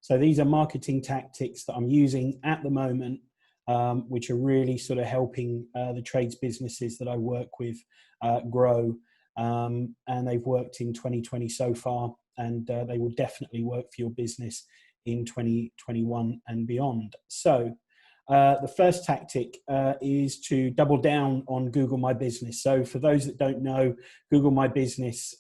So these are marketing tactics that I'm using at the moment, which are really sort of helping the trades businesses that I work with grow. And they've worked in 2020 so far, and they will definitely work for your business in 2021 and beyond. So the first tactic is to double down on Google My Business. So for those that don't know, Google My Business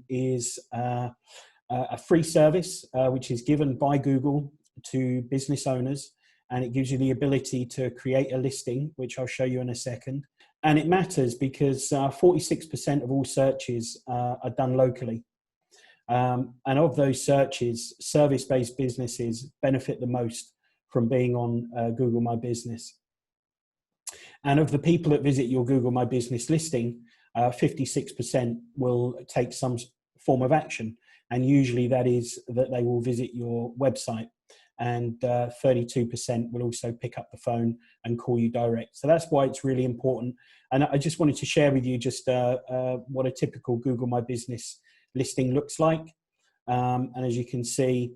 is a free service which is given by Google to business owners, and it gives you the ability to create a listing, which I'll show you in a second. And it matters because 46% of all searches are done locally. And of those searches, service-based businesses benefit the most from being on Google My Business. And of the people that visit your Google My Business listing, 56% will take some form of action. And usually that is that they will visit your website, and 32% will also pick up the phone and call you direct. So that's why it's really important. And I just wanted to share with you just what a typical Google My Business listing looks like. And as you can see,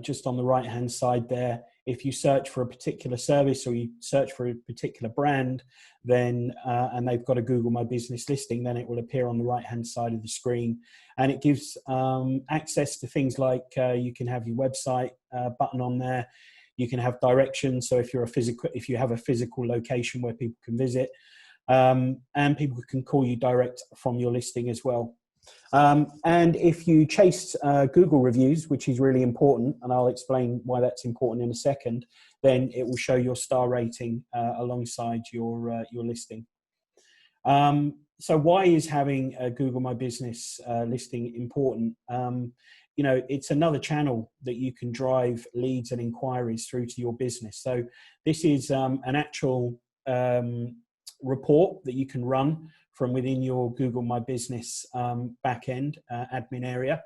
just on the right-hand side there, if you search for a particular service or you search for a particular brand, then and they've got a Google My Business listing, then it will appear on the right-hand side of the screen. And it gives access to things like you can have your website button on there. You can have directions. So if you have a physical location where people can visit, and people can call you direct from your listing as well. And if you chase Google reviews, which is really important, and I'll explain why that's important in a second, then it will show your star rating alongside your listing. So why is having a Google My Business listing important? You know, it's another channel that you can drive leads and inquiries through to your business. So this is an actual report that you can run from within your Google My Business backend admin area.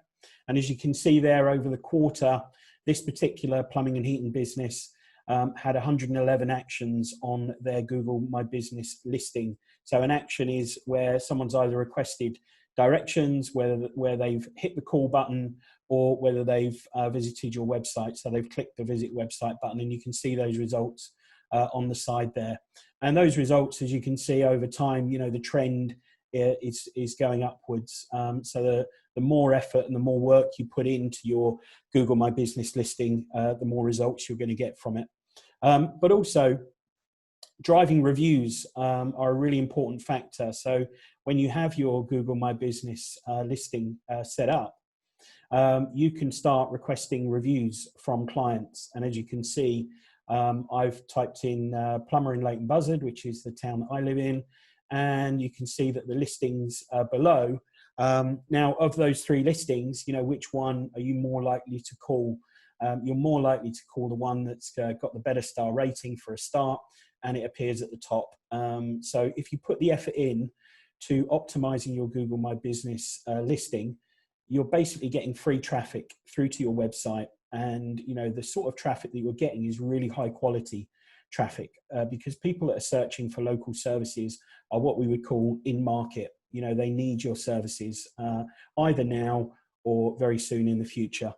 And as you can see there, over the quarter, this particular plumbing and heating business had 111 actions on their Google My Business listing. So an action is where someone's either requested directions, where they've hit the call button, or whether they've visited your website. So they've clicked the visit website button, and you can see those results on the side there. And those results, as you can see over time, you know, the trend is going upwards. So the more effort and the more work you put into your Google My Business listing, the more results you're going to get from it. But also, driving reviews are a really important factor. So when you have your Google My Business listing set up, you can start requesting reviews from clients. And as you can see, I've typed in plumber in Leighton Buzzard, which is the town that I live in, and you can see that the listings below. Now, of those 3 listings, you know, which one are you more likely to call? You're more likely to call the one that's got the better star rating for a start, and it appears at the top. So if you put the effort in to optimizing your Google My Business listing, you're basically getting free traffic through to your website. And, you know, the sort of traffic that you're getting is really high quality traffic because people that are searching for local services are what we would call in market. You know, they need your services either now or very soon in the future.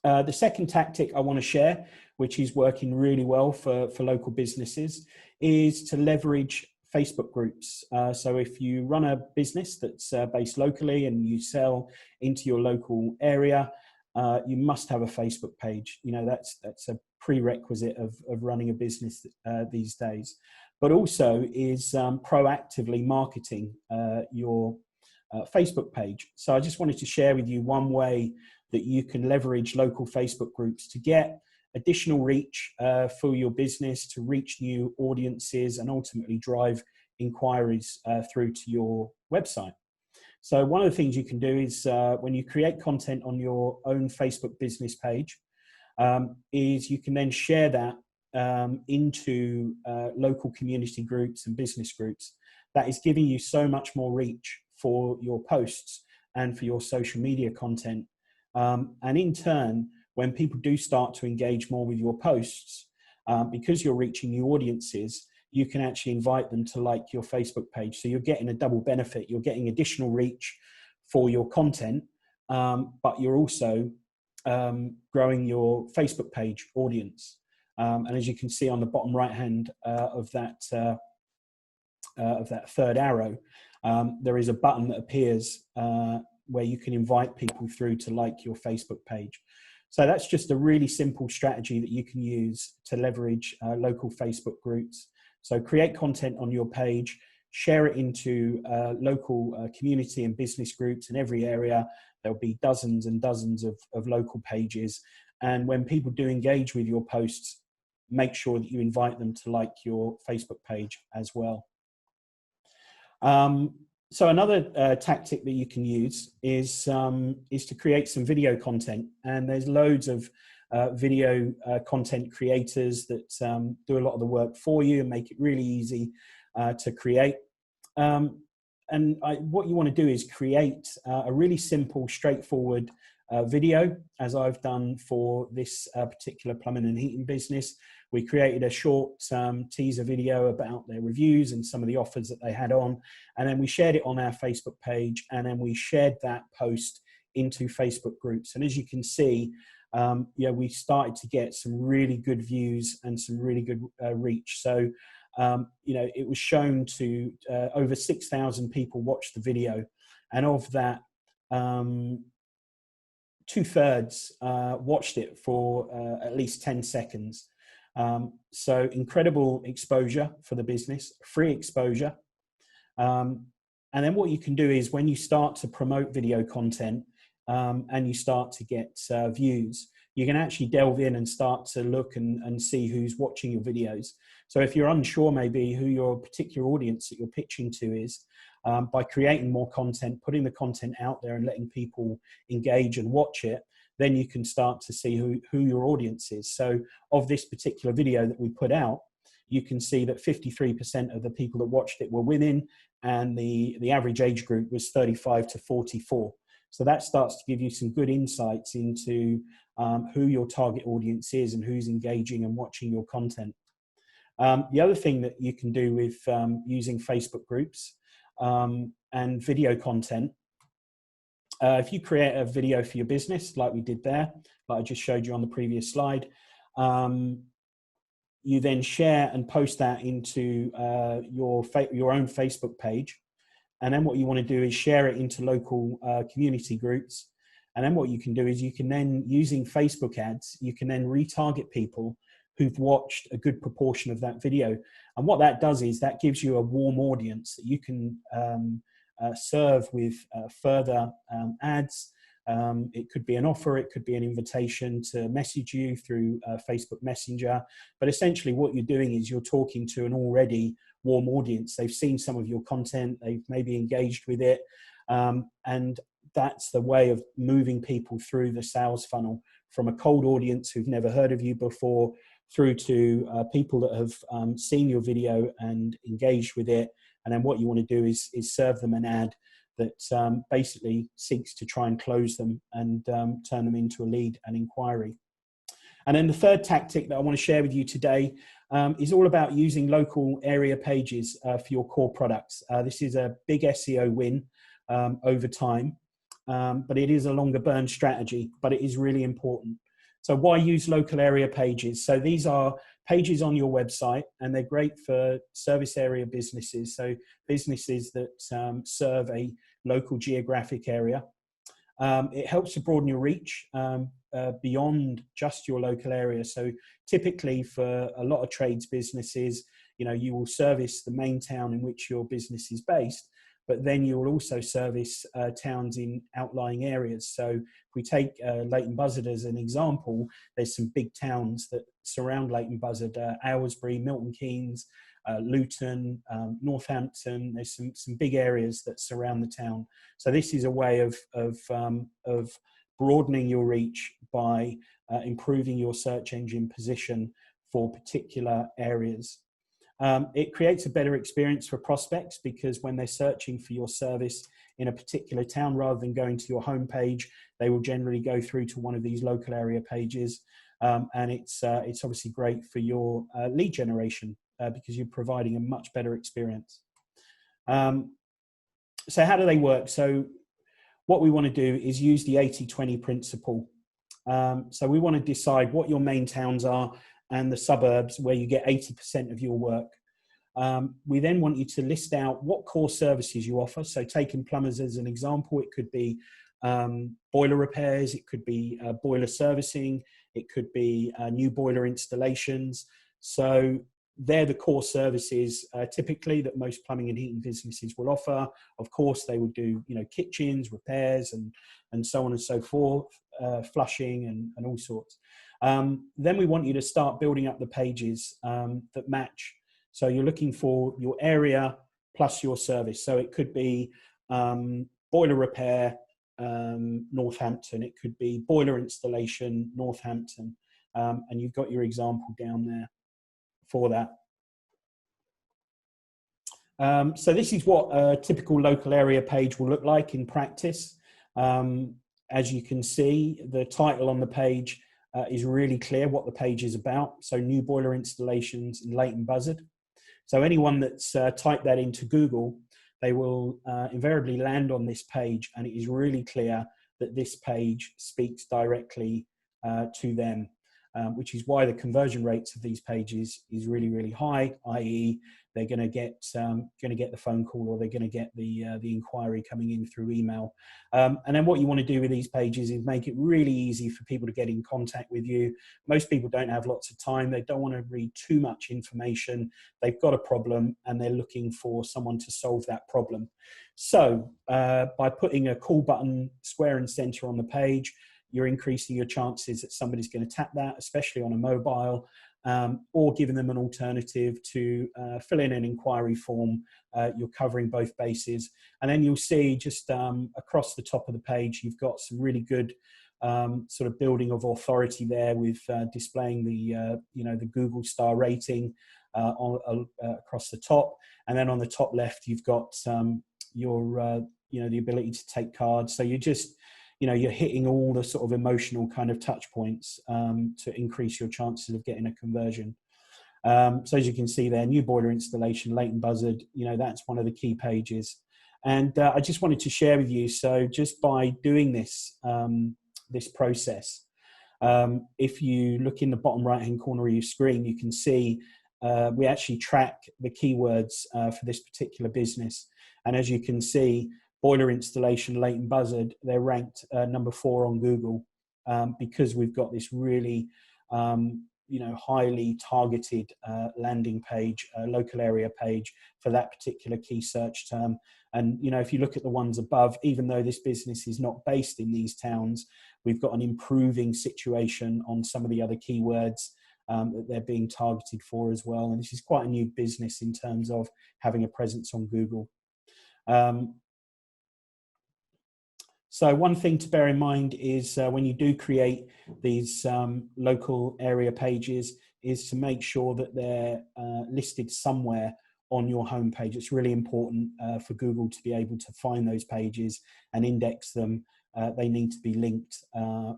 The second tactic I want to share, which is working really well for local businesses, is to leverage Facebook groups. So if you run a business that's based locally and you sell into your local area, you must have a Facebook page. You know, that's a prerequisite of running a business these days. But also is proactively marketing your Facebook page. So I just wanted to share with you one way that you can leverage local Facebook groups to get additional reach for your business, to reach new audiences, and ultimately drive inquiries through to your website. So one of the things you can do is when you create content on your own Facebook business page, is you can then share that into local community groups and business groups. That is giving you so much more reach for your posts and for your social media content. And in turn, when people do start to engage more with your posts, because you're reaching new audiences, you can actually invite them to like your Facebook page. So you're getting a double benefit. You're getting additional reach for your content, but you're also growing your Facebook page audience. And as you can see on the bottom right hand of that third arrow, there is a button that appears where you can invite people through to like your Facebook page. So that's just a really simple strategy that you can use to leverage local Facebook groups. So create content on your page, share it into local community and business groups in every area. There'll be dozens and dozens of local pages. And when people do engage with your posts, make sure that you invite them to like your Facebook page as well. So another tactic that you can use is to create some video content. And there's loads of video content creators that do a lot of the work for you and make it really easy to create. What you want to do is create a really simple, straightforward video, as I've done for this particular plumbing and heating business. We created a short teaser video about their reviews and some of the offers that they had on, and then we shared it on our Facebook page, and then we shared that post into Facebook groups. And as you can see, we started to get some really good views and some really good reach. So, it was shown to over 6,000 people watched the video, and of that, 2/3 watched it for at least 10 seconds. So incredible exposure for the business, free exposure. And then what you can do is when you start to promote video content and you start to get views, you can actually delve in and start to look and see who's watching your videos. So if you're unsure maybe who your particular audience that you're pitching to is, by creating more content, putting the content out there and letting people engage and watch it, then you can start to see who your audience is. So of this particular video that we put out, you can see that 53% of the people that watched it were women, and the average age group was 35 to 44. So that starts to give you some good insights into who your target audience is and who's engaging and watching your content. The other thing that you can do with using Facebook groups and video content, if you create a video for your business, like we did there, like I just showed you on the previous slide, you then share and post that into your own Facebook page. And then what you want to do is share it into local community groups. And then what you can do is you can then, using Facebook ads, you can then retarget people who've watched a good proportion of that video. And what that does is that gives you a warm audience that you can serve with further ads. It could be an offer, it could be an invitation to message you through Facebook Messenger. But essentially what you're doing is you're talking to an already warm audience. They've seen some of your content, they've maybe engaged with it. And that's the way of moving people through the sales funnel, from a cold audience who've never heard of you before through to people that have seen your video and engaged with it. And then what you want to do is serve them an ad that basically seeks to try and close them and turn them into a lead and inquiry. And then the third tactic that I want to share with you today is all about using local area pages for your core products. This is a big SEO win over time, but it is a longer burn strategy, but it is really important. So why use local area pages? So these are pages on your website, and they're great for service area businesses. So businesses that serve a local geographic area. It helps to broaden your reach beyond just your local area. So typically for a lot of trades businesses, you will service the main town in which your business is based, but then you will also service towns in outlying areas. So if we take Leighton Buzzard as an example, there's some big towns that surround Leighton Buzzard, Aylesbury, Milton Keynes, Luton, Northampton. There's some big areas that surround the town. So this is a way of broadening your reach by improving your search engine position for particular areas. It creates a better experience for prospects, because when they're searching for your service in a particular town, rather than going to your homepage, they will generally go through to one of these local area pages. And it's obviously great for your lead generation because you're providing a much better experience. So how do they work? So what we want to do is use the 80-20 principle. So we want to decide what your main towns are and the suburbs where you get 80% of your work. We then want you to list out what core services you offer. So taking plumbers as an example, it could be boiler repairs, it could be boiler servicing, it could be new boiler installations. So they're the core services typically that most plumbing and heating businesses will offer. Of course, they would do, you know, kitchens, repairs, and so on and so forth, flushing and all sorts. Then we want you to start building up the pages that match. So you're looking for your area plus your service. So it could be boiler repair, Northampton. It could be boiler installation, Northampton. And you've got your example down there for that. So this is what a typical local area page will look like in practice. As you can see, the title on the page is really clear what the page is about. So new boiler installations in Leighton Buzzard. So anyone that's typed that into Google, they will invariably land on this page, and it is really clear that this page speaks directly to them. Which is why the conversion rates of these pages is really, really high, i.e. they're going to get the phone call, or they're going to get the inquiry coming in through email. And then what you want to do with these pages is make it really easy for people to get in contact with you. Most people don't have lots of time. They don't want to read too much information. They've got a problem and they're looking for someone to solve that problem. So by putting a call button square and center on the page, you're increasing your chances that somebody's going to tap that, especially on a mobile, or giving them an alternative to fill in an inquiry form. You're covering both bases. And then you'll see just across the top of the page, you've got some really good sort of building of authority there with displaying the, the Google star rating across the top. And then on the top left, you've got your, the ability to take cards. So you're just, you're hitting all the sort of emotional kind of touch points to increase your chances of getting a conversion. So as you can see there, new boiler installation, Leighton Buzzard, that's one of the key pages. And I just wanted to share with you, so just by doing this, this process, if you look in the bottom right-hand corner of your screen, you can see we actually track the keywords for this particular business. And as you can see, boiler installation, Leighton Buzzard, they're ranked number 4 on Google because we've got this really, highly targeted landing page, local area page for that particular key search term. And, if you look at the ones above, even though this business is not based in these towns, we've got an improving situation on some of the other keywords that they're being targeted for as well. And this is quite a new business in terms of having a presence on Google. So one thing to bear in mind is when you do create these local area pages is to make sure that they're listed somewhere on your homepage. It's really important for Google to be able to find those pages and index them. They need to be linked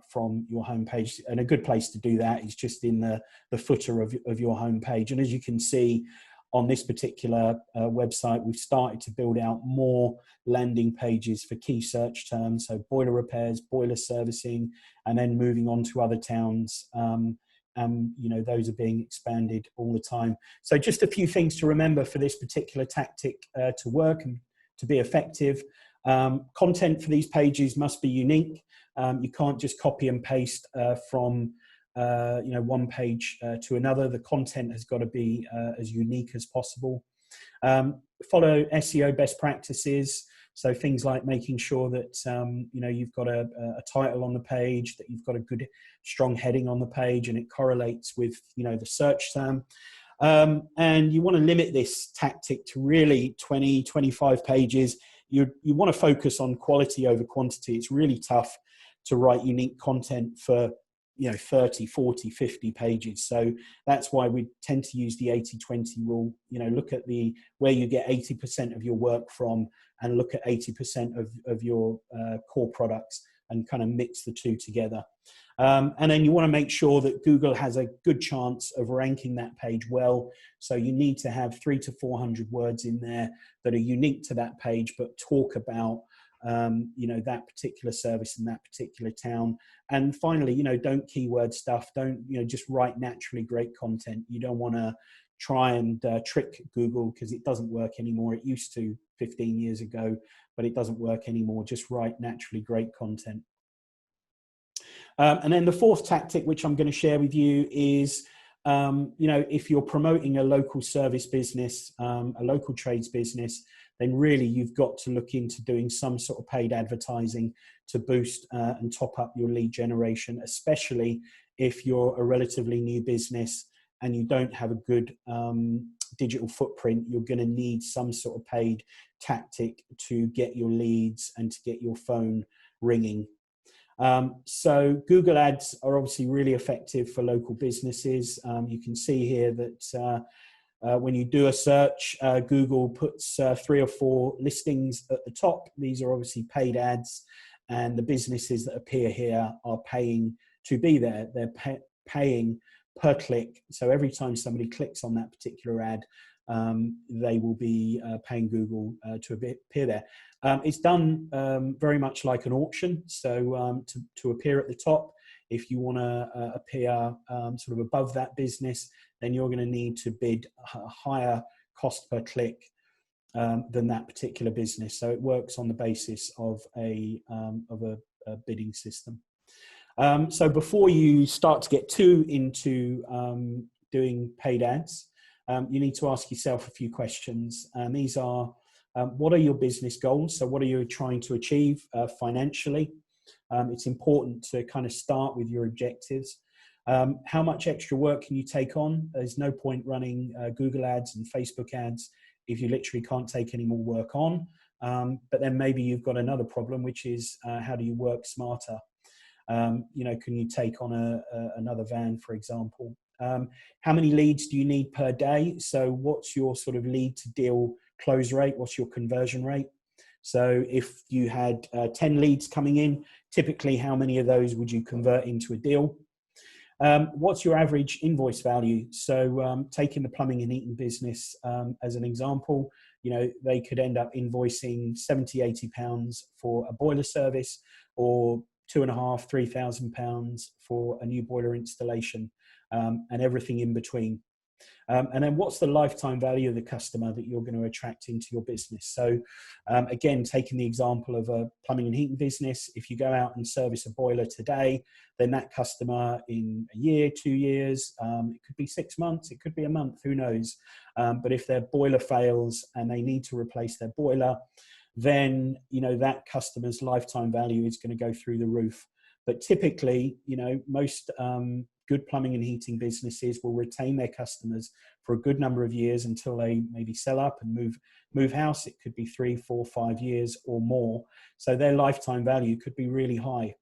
from your homepage. And a good place to do that is just in the footer of your homepage. And as you can see, on this particular website, we've started to build out more landing pages for key search terms, so boiler repairs, boiler servicing, and then moving on to other towns. Those are being expanded all the time. So just a few things to remember for this particular tactic to work and to be effective. Content for these pages must be unique. You can't just copy and paste from one page to another. The content has got to be as unique as possible. Follow SEO best practices. So things like making sure that, you've got a title on the page, that you've got a good, strong heading on the page, and it correlates with, the search term. And you want to limit this tactic to really 20, 25 pages. You want to focus on quality over quantity. It's really tough to write unique content for 30, 40, 50 pages. So that's why we tend to use the 80-20 rule. Look at where you get 80% of your work from, and look at 80% of your core products, and kind of mix the two together. And then you want to make sure that Google has a good chance of ranking that page well. So you need to have 300 to 400 words in there that are unique to that page, but talk about you know, that particular service in that particular town. And finally, you know, don't keyword stuff. Don't, you know, just write naturally great content. You don't want to try and trick Google, because it doesn't work anymore. It used to 15 years ago, but it doesn't work anymore. Just write naturally great content. And then the fourth tactic, which I'm going to share with you, is, you know, if you're promoting a local service business, a local trades business, then really you've got to look into doing some sort of paid advertising to boost and top up your lead generation, especially if you're a relatively new business and you don't have a good digital footprint. You're going to need some sort of paid tactic to get your leads and to get your phone ringing. So Google Ads are obviously really effective for local businesses. You can see here that when you do a search, Google puts 3 or 4 listings at the top. These are obviously paid ads, and the businesses that appear here are paying to be there. They're paying per click. So every time somebody clicks on that particular ad, they will be paying Google to appear there. It's done very much like an auction. So to appear at the top, if you want to appear sort of above that business, then you're going to need to bid a higher cost per click than that particular business. So it works on the basis of a bidding system. So before you start to get too into doing paid ads, you need to ask yourself a few questions. And these are, what are your business goals? So what are you trying to achieve financially? It's important to kind of start with your objectives. How much extra work can you take on? There's no point running Google ads and Facebook ads if you literally can't take any more work on. But then maybe you've got another problem, which is how do you work smarter? You know, can you take on another van, for example? How many leads do you need per day? So what's your sort of lead to deal close rate? What's your conversion rate? So if you had 10 leads coming in, typically how many of those would you convert into a deal? What's your average invoice value? So taking the plumbing and heating business as an example, you know, they could end up invoicing 70, 80 pounds for a boiler service, or £2,500, £3,000 for a new boiler installation, and everything in between. And then what's the lifetime value of the customer that you're going to attract into your business? So again, taking the example of a plumbing and heating business, if you go out and service a boiler today, then that customer in a year, 2 years, it could be 6 months, it could be a month, who knows? But if their boiler fails and they need to replace their boiler, then, you know, that customer's lifetime value is going to go through the roof. But typically, you know, most good plumbing and heating businesses will retain their customers for a good number of years until they maybe sell up and move house. It could be 3, 4, 5 years or more. So their lifetime value could be really high.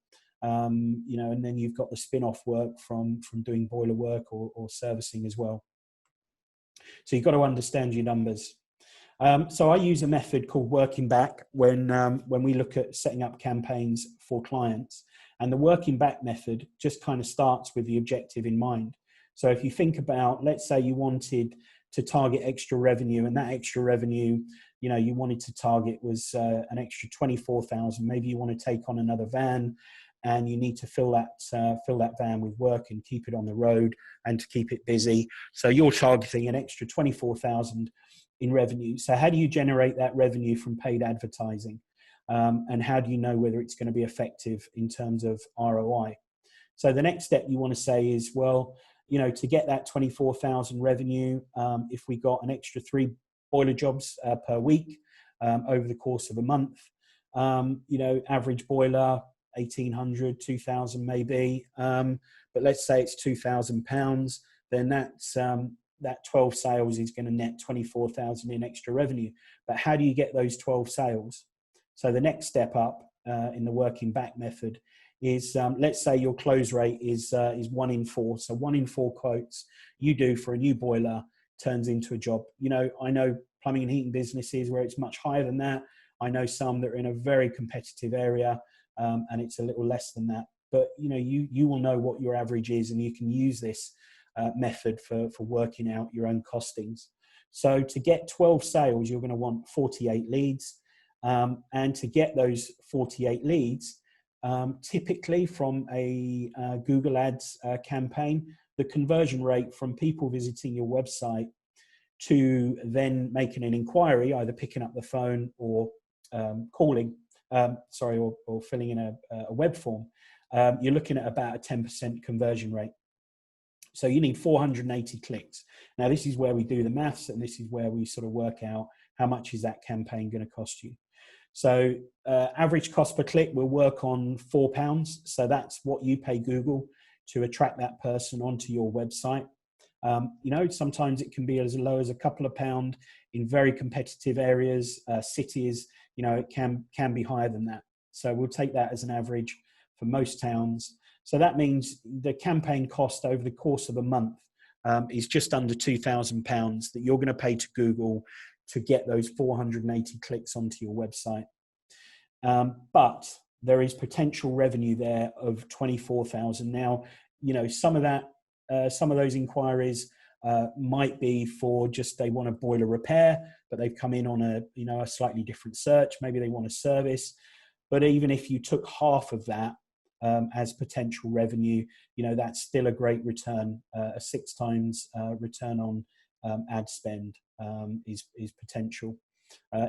You know, and then you've got the spin-off work from doing boiler work or servicing as well. So you've got to understand your numbers. So I use a method called working back when we look at setting up campaigns for clients. And the working back method just kind of starts with the objective in mind. So if you think about, let's say you wanted to target extra revenue, and that extra revenue, you know, you wanted to target was an extra 24,000. Maybe you want to take on another van, and you need to fill that van with work and keep it on the road and to keep it busy. So you're targeting an extra 24,000 in revenue. So how do you generate that revenue from paid advertising? And how do you know whether it's going to be effective in terms of ROI? So the next step you want to say is, well, you know, to get that 24,000 revenue, if we got an extra 3 boiler jobs per week over the course of a month, you know, average boiler, 1,800, 2,000 maybe, but let's say it's £2,000, then that 12 sales is going to net 24,000 in extra revenue. But how do you get those 12 sales? So the next step up in the working back method is, let's say your close rate is 1 in 4. So 1 in 4 quotes you do for a new boiler turns into a job. You know, I know plumbing and heating businesses where it's much higher than that. I know some that are in a very competitive area and it's a little less than that. But, you know, you will know what your average is, and you can use this method for working out your own costings. So to get 12 sales, you're going to want 48 leads. And to get those 48 leads, typically from a Google Ads campaign, the conversion rate from people visiting your website to then making an inquiry, either picking up the phone or calling, or filling in a web form, you're looking at about a 10% conversion rate. So you need 480 clicks. Now, this is where we do the maths, and this is where we sort of work out how much is that campaign going to cost you. So average cost per click will work on £4. So that's what you pay Google to attract that person onto your website. Sometimes it can be as low as a couple of pounds in very competitive areas, cities. It can be higher than that. So we'll take that as an average for most towns. So that means the campaign cost over the course of a month is just under £2,000 that you're going to pay to Google to get those 480 clicks onto your website. But there is potential revenue there of 24,000. Now, some of those inquiries might be for just they want a boiler repair, but they've come in on a slightly different search. Maybe they want a service. But even if you took half of that as potential revenue, that's still a great return. A 6 times return on ad spend is potential,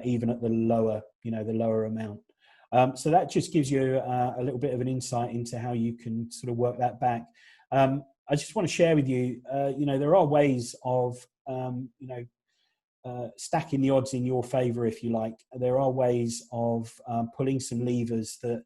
even at the lower amount. So that just gives you a little bit of an insight into how you can sort of work that back. I just want to share with you, there are ways of, stacking the odds in your favor, if you like. There are ways of pulling some levers that,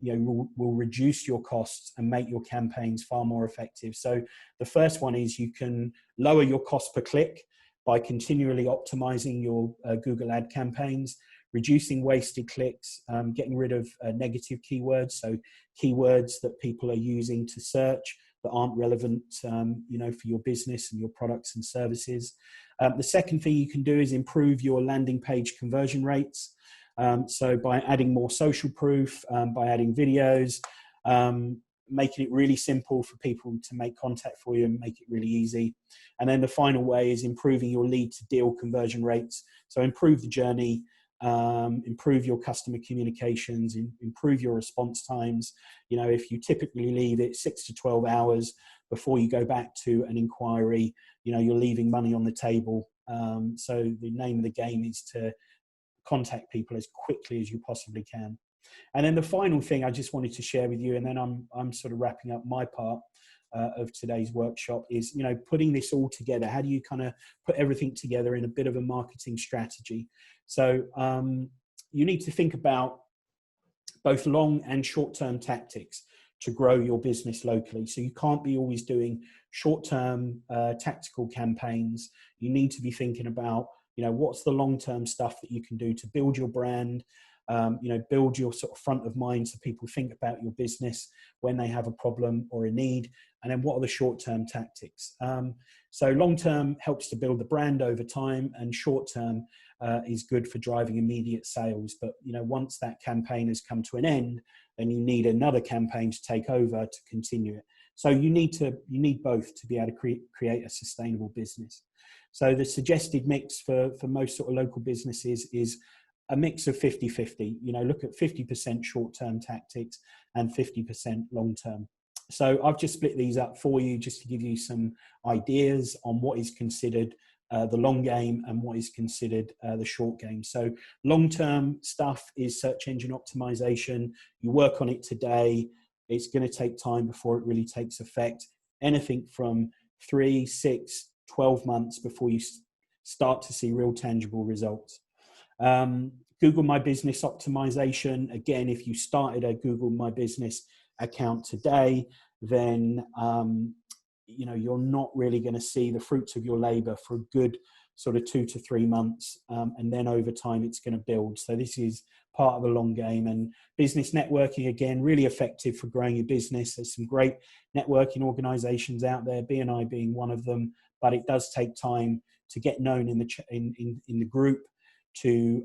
will reduce your costs and make your campaigns far more effective. So the first one is you can lower your cost per click by continually optimizing your Google ad campaigns, reducing wasted clicks, getting rid of negative keywords. So keywords that people are using to search that aren't relevant, for your business and your products and services. The second thing you can do is improve your landing page conversion rates. So by adding more social proof, by adding videos, making it really simple for people to make contact for you and make it really easy. And then the final way is improving your lead to deal conversion rates. So improve the journey, improve your customer communications, improve your response times. If you typically leave it 6 to 12 hours before you go back to an inquiry, you're leaving money on the table. So the name of the game is to contact people as quickly as you possibly can. And then the final thing I just wanted to share with you, and then I'm sort of wrapping up my part of today's workshop, is putting this all together. How do you kind of put everything together in a bit of a marketing strategy? So you need to think about both long and short-term tactics to grow your business locally. So you can't be always doing short-term tactical campaigns. You need to be thinking about what's the long-term stuff that you can do to build your brand, build your sort of front of mind so people think about your business when they have a problem or a need. And then what are the short-term tactics? So long-term helps to build the brand over time, and short-term is good for driving immediate sales. But once that campaign has come to an end, then you need another campaign to take over to continue it. So you need both to be able to create a sustainable business. So the suggested mix for most sort of local businesses is a mix of 50-50. Look at 50% short-term tactics and 50% long-term. So I've just split these up for you just to give you some ideas on what is considered the long game and what is considered the short game. So long-term stuff is search engine optimization. You work on it today. It's going to take time before it really takes effect. Anything from 3, 6, 12 months before you start to see real tangible results. Google My Business optimization. Again, if you started a Google My Business account today, then you're not really going to see the fruits of your labor for a good sort of 2 to 3 months, and then over time it's going to build. So this is part of the long game. And business networking, again, really effective for growing your business. There's some great networking organizations out there, BNI being one of them, but it does take time to get known in the group, to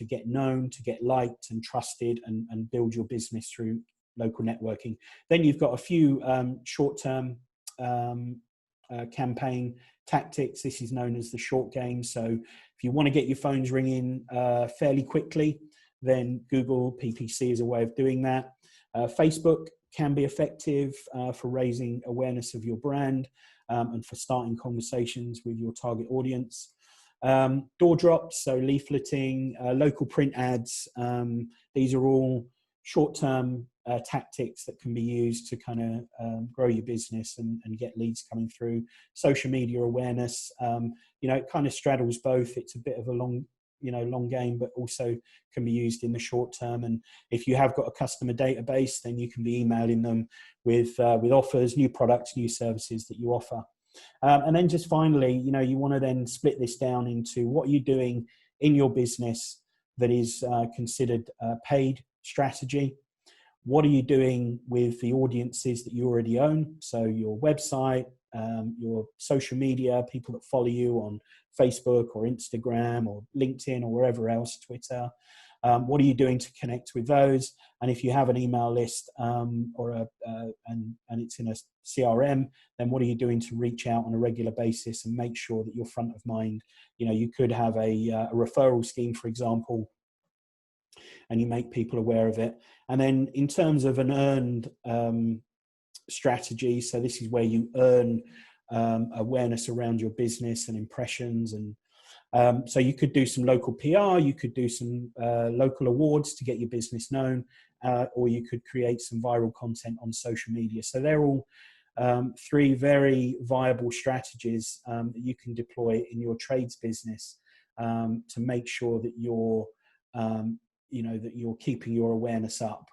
get known, to get liked and trusted, and build your business through local networking. Then you've got a few short-term campaign tactics. This is known as the short game. So if you want to get your phones ringing fairly quickly, then Google PPC is a way of doing that. Facebook can be effective for raising awareness of your brand and for starting conversations with your target audience. Door drops, so leafleting, local print ads, these are all short-term tactics that can be used to kind of grow your business and get leads coming through. Social media awareness, it kind of straddles both. It's a bit of a long game, but also can be used in the short term. And if you have got a customer database, then you can be emailing them with offers, new products, new services that you offer. And then just finally, you want to then split this down into what you're doing in your business that is considered paid strategy. What are you doing with the audiences that you already own? So your website, your social media, people that follow you on Facebook or Instagram or LinkedIn or wherever else, Twitter. What are you doing to connect with those? And if you have an email list and it's in a CRM, then what are you doing to reach out on a regular basis and make sure that you're front of mind? You could have a referral scheme, for example, and you make people aware of it. And then in terms of an earned strategy, so this is where you earn awareness around your business and impressions. And so you could do some local PR, you could do some local awards to get your business known, or you could create some viral content on social media. So they're all three very viable strategies that you can deploy in your trades business to make sure that you're keeping your awareness up.